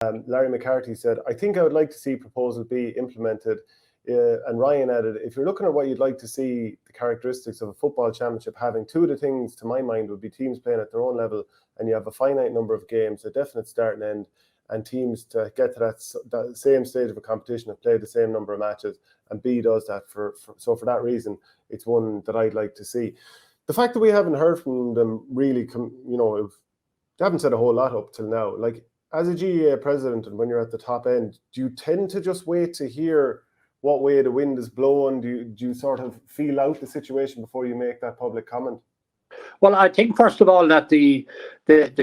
Larry McCarthy said, I think I would like to see Proposal B implemented. And Ryan added, if you're looking at what you'd like to see the characteristics of a football championship having, two of the things to my mind would be teams playing at their own level, and you have a finite number of games, a definite start and end, and teams to get to that same stage of a competition and play the same number of matches. And B does that so for that reason, it's one that I'd like to see. The fact that we haven't heard from them really, they haven't said a whole lot up till now. Like, as a GAA president, and when you're at the top end, do you tend to just wait to hear what way the wind is blowing? Do you sort of feel out the situation before you make that public comment? Well, I think, first of all, that the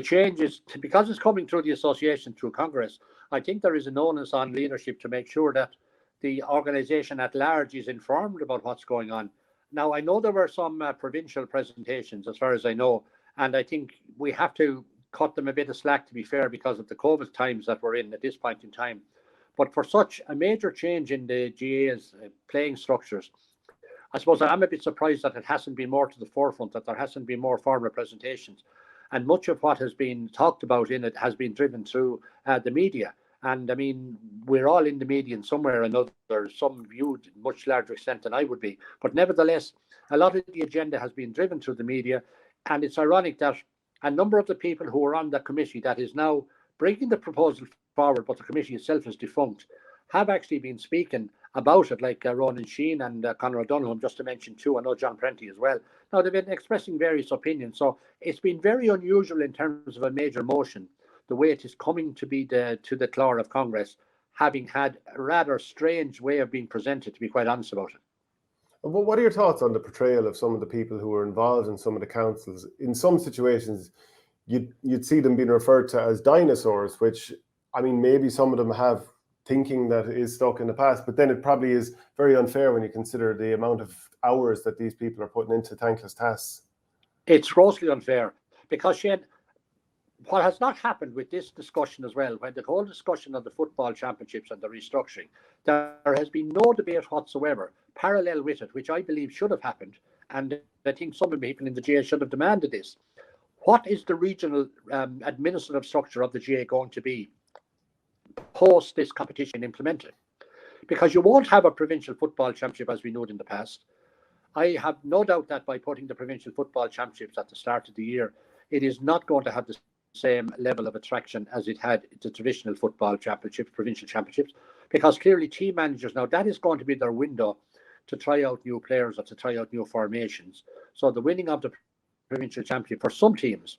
changes, because it's coming through the association, through Congress, I think there is an onus on leadership to make sure that the organisation at large is informed about what's going on. Now, I know there were some provincial presentations, as far as I know, and I think we have to cut them a bit of slack, to be fair, because of the COVID times that we're in at this point in time. But for such a major change in the GAA's playing structures, I suppose I'm a bit surprised that it hasn't been more to the forefront, that there hasn't been more formal presentations. And much of what has been talked about in it has been driven through the media. And I mean, we're all in the media in some way or another, some viewed much larger extent than I would be. But nevertheless, a lot of the agenda has been driven through the media. And it's ironic that a number of the people who are on the committee that is now bringing the proposal forward, but the committee itself is defunct, have actually been speaking about it, like Ronan Sheehan and Conor O'Donoghue, just to mention two. I know John Prenti as well. Now, they've been expressing various opinions. So it's been very unusual in terms of a major motion, the way it is coming to be to the floor of Congress, having had a rather strange way of being presented, to be quite honest about it. Well, what are your thoughts on the portrayal of some of the people who were involved in some of the councils? In some situations, you'd see them being referred to as dinosaurs, which, I mean, maybe some of them have thinking that is stuck in the past, but then it probably is very unfair when you consider the amount of hours that these people are putting into thankless tasks. It's grossly unfair, because, Shane, what has not happened with this discussion as well, when the whole discussion of the football championships and the restructuring, there has been no debate whatsoever parallel with it, which I believe should have happened. And I think some of the people in the GAA should have demanded this. What is the regional administrative structure of the GAA going to be post this competition implemented? Because you won't have a provincial football championship as we know it in the past. I have no doubt that by putting the provincial football championships at the start of the year, it is not going to have the same level of attraction as it had the traditional football championships, provincial championships, because clearly team managers now, that is going to be their window to try out new players or to try out new formations. So the winning of the provincial championship for some teams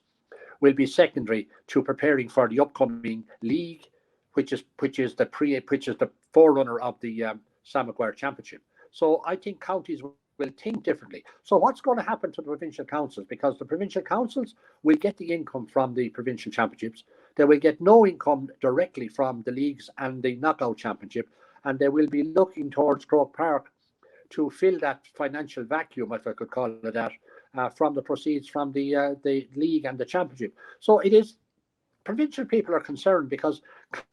will be secondary to preparing for the upcoming league, which is the forerunner of the Sam Maguire Championship. So I think counties will think differently. So what's going to happen to the provincial councils? Because the provincial councils will get the income from the provincial championships. They will get no income directly from the leagues and the knockout championship, and they will be looking towards Croke Park to fill that financial vacuum, if I could call it that, from the proceeds from the league and the championship. So it is, provincial people are concerned because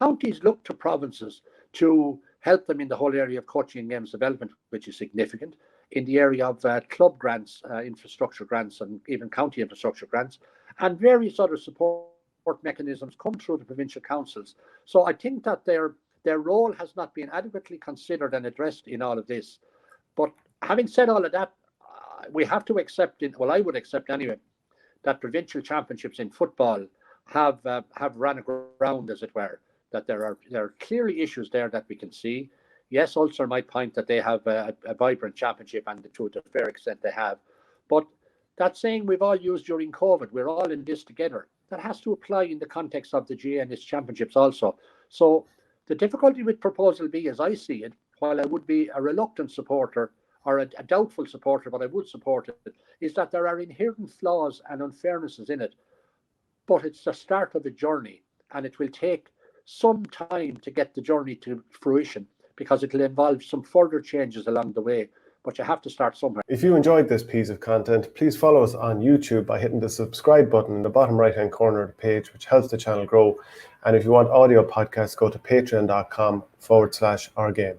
counties look to provinces to help them in the whole area of coaching and games development, which is significant, in the area of club grants, infrastructure grants, and even county infrastructure grants, and various other support mechanisms come through the provincial councils. So I think that their role has not been adequately considered and addressed in all of this. But having said all of that, we have to accept, I would accept anyway, that provincial championships in football have run aground, as it were, that there are clearly issues there that we can see. Yes, Ulster might point that they have a vibrant championship, and to a fair extent they have. But that saying we've all used during COVID, we're all in this together, that has to apply in the context of the GAA and its championships also. So the difficulty with Proposal B, as I see it, while I would be a reluctant supporter or a doubtful supporter, but I would support it, is that there are inherent flaws and unfairnesses in it. But it's the start of a journey, and it will take some time to get the journey to fruition, because it will involve some further changes along the way. But you have to start somewhere. If you enjoyed this piece of content, please follow us on YouTube by hitting the subscribe button in the bottom right-hand corner of the page, which helps the channel grow. And if you want audio podcasts, go to patreon.com/ourgame.